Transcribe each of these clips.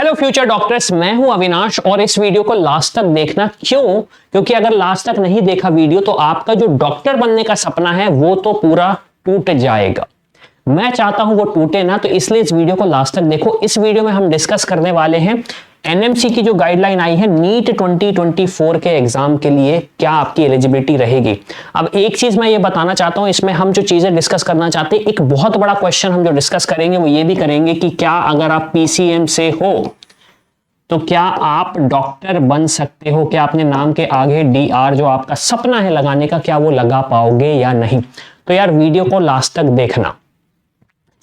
Hello future doctors, मैं हूं अविनाश और इस वीडियो को लास्ट तक देखना। क्यों? क्योंकि अगर लास्ट तक नहीं देखा वीडियो तो आपका जो डॉक्टर बनने का सपना है वो तो पूरा टूट जाएगा। मैं चाहता हूं वो टूटे ना, तो इसलिए इस वीडियो को लास्ट तक देखो। इस वीडियो में हम डिस्कस करने वाले हैं एनएमसी की जो गाइडलाइन आई है नीट 2024 के एग्जाम के लिए, क्या आपकी एलिजिबिलिटी रहेगी। अब एक चीज मैं ये बताना चाहता हूं, इसमें हम जो चीजें डिस्कस करना चाहते हैं, एक बहुत बड़ा क्वेश्चन हम जो डिस्कस करेंगे वो ये भी करेंगे कि क्या अगर आप पीसीएम से हो तो क्या आप डॉक्टर बन सकते हो, क्या अपने नाम के आगे डीआर जो आपका सपना है लगाने का, क्या वो लगा पाओगे या नहीं। तो यार वीडियो को लास्ट तक देखना।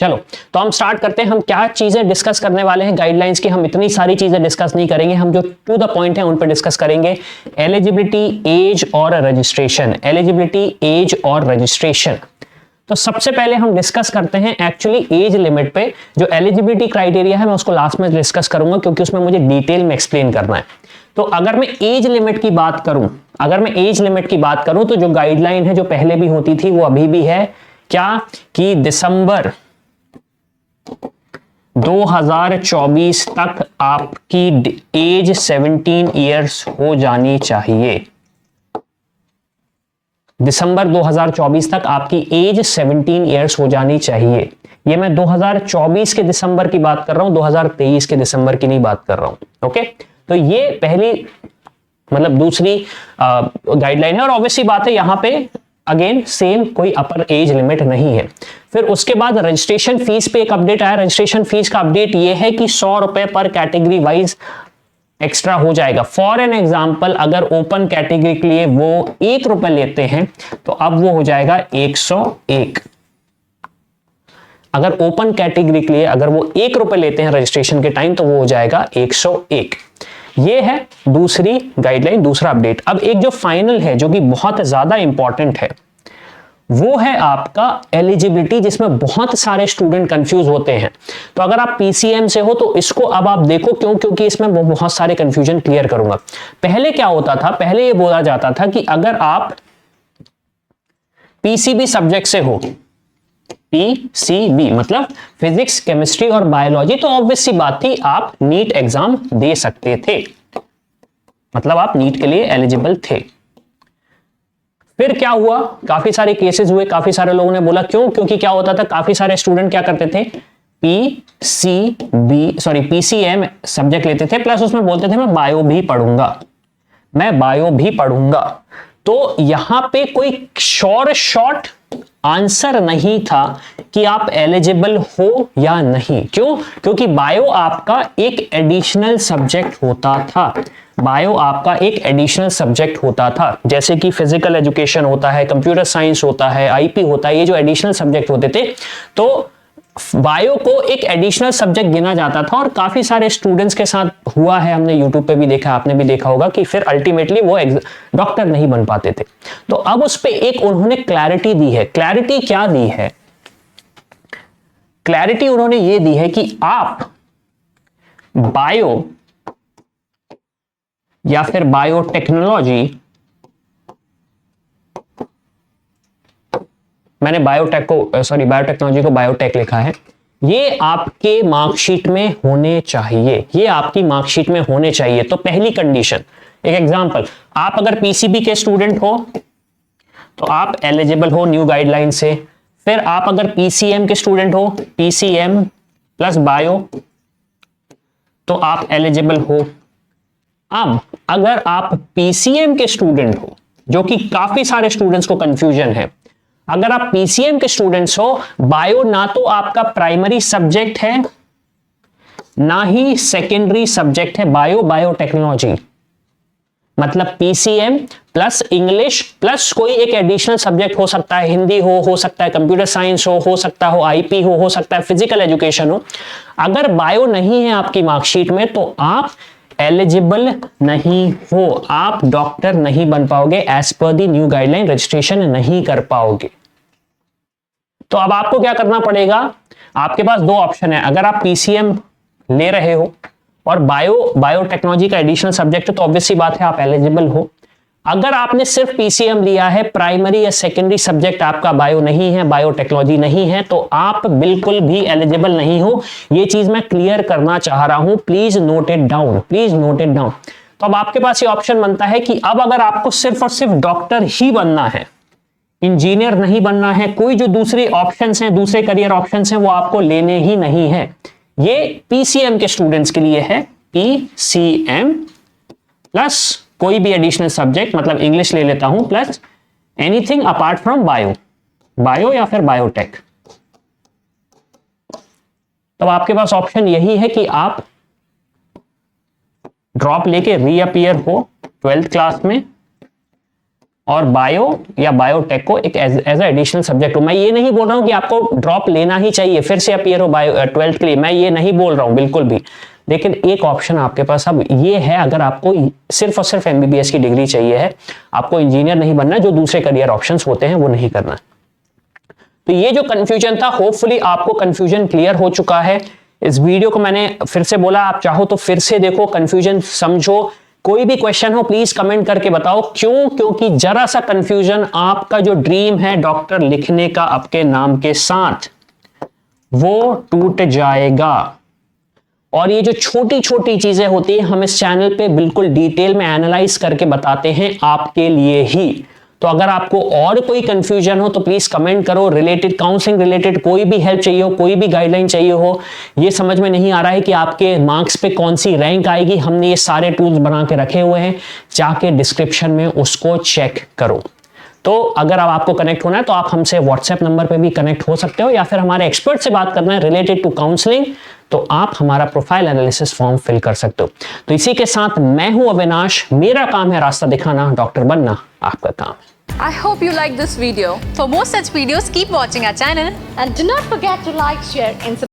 चलो तो हम स्टार्ट करते हैं। हम क्या चीजें डिस्कस करने वाले हैं गाइडलाइंस की। हम इतनी सारी चीजें डिस्कस नहीं करेंगे, हम जो टू द पॉइंट है उन पर डिस्कस करेंगे। एलिजिबिलिटी, एज और रजिस्ट्रेशन। एलिजिबिलिटी, एज और रजिस्ट्रेशन। तो सबसे पहले हम डिस्कस करते हैं एक्चुअली एज लिमिट पे। जो एलिजिबिलिटी क्राइटेरिया है मैं उसको लास्ट में डिस्कस करूंगा क्योंकि उसमें मुझे डिटेल में एक्सप्लेन करना है। तो अगर मैं एज लिमिट की बात करूं तो जो गाइडलाइन है जो पहले भी होती थी वो अभी भी है, क्या कि दिसंबर 2024 तक आपकी एज 17 इयर्स हो जानी चाहिए। दिसंबर 2024 तक आपकी एज 17 इयर्स हो जानी चाहिए। ये मैं 2024 के दिसंबर की बात कर रहा हूं, 2023 के दिसंबर की नहीं बात कर रहा हूं। ओके, तो ये पहली मतलब दूसरी गाइडलाइन है और ऑब्वियसली बात है यहां पे अगेन सेम कोई अपर एज लिमिट नहीं है। फिर उसके बाद रजिस्ट्रेशन फीस पे एक अपडेट आया। रजिस्ट्रेशन फीस का अपडेट ये है कि 100 रुपए पर कैटेगरी वाइज एक्स्ट्रा हो जाएगा। फॉर एन एग्जाम्पल, अगर ओपन कैटेगरी के लिए वो 1 रुपए लेते हैं तो अब वो हो जाएगा 101। अगर ओपन कैटेगरी के लिए अगर वो 1 रुपए लेते हैं रजिस्ट्रेशन के टाइम तो वो हो जाएगा 101। ये है दूसरी गाइडलाइन, दूसरा अपडेट। अब एक जो फाइनल है जो कि बहुत ज्यादा इंपॉर्टेंट है वो है आपका एलिजिबिलिटी, जिसमें बहुत सारे स्टूडेंट कंफ्यूज होते हैं। तो अगर आप पीसीएम से हो तो इसको अब आप देखो, क्योंकि इसमें बहुत सारे कंफ्यूजन क्लियर करूंगा। पहले क्या होता था, पहले ये बोला जाता था कि अगर आप पीसीबी सब्जेक्ट से हो, पीसीबी मतलब फिजिक्स, केमिस्ट्री और बायोलॉजी, तो ऑब्वियस सी बात थी आप नीट एग्जाम दे सकते थे, मतलब आप नीट के लिए एलिजिबल थे। फिर क्या हुआ, काफी सारे केसेस हुए, काफी सारे लोगों ने बोला क्यों, क्योंकि क्या होता था काफी सारे स्टूडेंट क्या करते थे, पीसीएम सब्जेक्ट लेते थे प्लस उसमें बोलते थे मैं बायो भी पढ़ूंगा। तो यहां पे कोई शॉर्ट आंसर नहीं था कि आप एलिजिबल हो या नहीं। क्यों? क्योंकि बायो आपका एक एडिशनल सब्जेक्ट होता था, जैसे कि फिजिकल एजुकेशन होता है, कंप्यूटर साइंस होता है, आईपी होता है, ये जो एडिशनल सब्जेक्ट होते थे तो बायो को एक एडिशनल सब्जेक्ट गिना जाता था। और काफी सारे स्टूडेंट्स के साथ हुआ है, हमने यूट्यूब पे भी देखा, आपने भी देखा होगा कि फिर अल्टीमेटली वो डॉक्टर नहीं बन पाते थे। तो अब उस पे एक उन्होंने क्लैरिटी दी है। क्लैरिटी क्या दी है? क्लैरिटी उन्होंने ये दी है कि आप बायो या फिर बायोटेक्नोलॉजी, मैंने बायोटेक्नोलॉजी को बायोटेक लिखा है, ये आपके मार्कशीट में होने चाहिए, ये आपकी मार्कशीट में होने चाहिए। तो पहली कंडीशन, एक एग्जांपल, आप अगर पीसीबी के स्टूडेंट हो तो आप एलिजिबल हो न्यू गाइडलाइन से। फिर आप अगर पीसीएम के स्टूडेंट हो, पीसीएम प्लस बायो, तो आप एलिजिबल हो। अब अगर आप पीसीएम के स्टूडेंट हो, जो कि काफी सारे स्टूडेंट्स को कंफ्यूजन है, अगर आप पीसीएम के स्टूडेंट्स हो, बायो ना तो आपका प्राइमरी सब्जेक्ट है ना ही सेकेंडरी सब्जेक्ट है। बायोटेक्नोलॉजी मतलब पीसीएम प्लस इंग्लिश प्लस कोई एक एडिशनल सब्जेक्ट हो सकता है, हिंदी हो सकता है कंप्यूटर साइंस हो सकता हो आईपी हो सकता है फिजिकल एजुकेशन हो। अगर बायो नहीं है आपकी मार्कशीट में तो आप एलिजिबल नहीं हो, आप डॉक्टर नहीं बन पाओगे, एज पर दी न्यू गाइडलाइन रजिस्ट्रेशन नहीं कर पाओगे। तो अब आपको क्या करना पड़ेगा, आपके पास दो ऑप्शन है। अगर आप पीसीएम ले रहे हो और बायोटेक्नोलॉजी का एडिशनल सब्जेक्ट है तो ऑब्वियस सी बात है आप एलिजिबल हो। अगर आपने सिर्फ पीसीएम लिया है, प्राइमरी या सेकेंडरी सब्जेक्ट आपका बायो नहीं है, बायोटेक्नोलॉजी नहीं है, तो आप बिल्कुल भी एलिजिबल नहीं हो। ये चीज मैं क्लियर करना चाह रहा हूं, please note it down, please note it down. तो अब आपके पास ये ऑप्शन बनता है कि अब अगर आपको सिर्फ और सिर्फ डॉक्टर ही बनना है, इंजीनियर नहीं बनना है, कोई जो दूसरे ऑप्शंस हैं, दूसरे करियर ऑप्शंस हैं, वो आपको लेने ही नहीं है। ये पीसीएम के स्टूडेंट्स के लिए है, पीसीएम प्लस कोई भी एडिशनल सब्जेक्ट, मतलब इंग्लिश ले लेता हूं, plus anything apart from bio, bio या फिर बायोटेक। तो आपके पास ऑप्शन यही है कि आप ड्रॉप लेके रीअपीयर हो 12th क्लास में और बायो या बायोटेक को एक एज एडिशनल सब्जेक्ट हो। मैं ये नहीं बोल रहा हूं कि आपको ड्रॉप लेना ही चाहिए, फिर से अपीयर हो बायो 12th के लिए, मैं ये नहीं बोल रहा हूं बिल्कुल भी। लेकिन एक ऑप्शन आपके पास अब ये है, अगर आपको सिर्फ और सिर्फ एमबीबीएस की डिग्री चाहिए है, आपको इंजीनियर नहीं बनना, जो दूसरे करियर ऑप्शंस होते हैं वो नहीं करना। तो ये जो कंफ्यूजन था, होपफुली आपको कंफ्यूजन क्लियर हो चुका है। इस वीडियो को मैंने फिर से बोला, आप चाहो तो फिर से देखो, कंफ्यूजन समझो। कोई भी क्वेश्चन हो प्लीज कमेंट करके बताओ क्यों, क्योंकि जरा सा कंफ्यूजन आपका जो ड्रीम है डॉक्टर लिखने का आपके नाम के साथ, वो टूट जाएगा। और ये जो छोटी छोटी चीजें होती है, हम इस चैनल पे बिल्कुल डिटेल में एनालाइज करके बताते हैं आपके लिए ही। तो अगर आपको और कोई कंफ्यूजन हो तो प्लीज कमेंट करो। रिलेटेड काउंसलिंग रिलेटेड कोई भी हेल्प चाहिए हो, कोई भी गाइडलाइन चाहिए हो, ये समझ में नहीं आ रहा है कि आपके मार्क्स पे कौन सी रैंक आएगी, हमने ये सारे टूल्स बना के रखे हुए हैं, जाके डिस्क्रिप्शन में उसको चेक करो। तो अगर अब आपको कनेक्ट होना है तो आप हमसे व्हाट्सएप नंबर पे भी कनेक्ट हो सकते हो, या फिर हमारे एक्सपर्ट से बात करना है रिलेटेड टू काउंसलिंग, तो आप हमारा प्रोफाइल एनालिसिस फॉर्म फिल कर सकते हो। तो इसी के साथ मैं हूं अविनाश, मेरा काम है रास्ता दिखाना, डॉक्टर बनना आपका काम है। I hope you like this video. For more such videos, keep watching our channel. And do not forget to like, share and subscribe.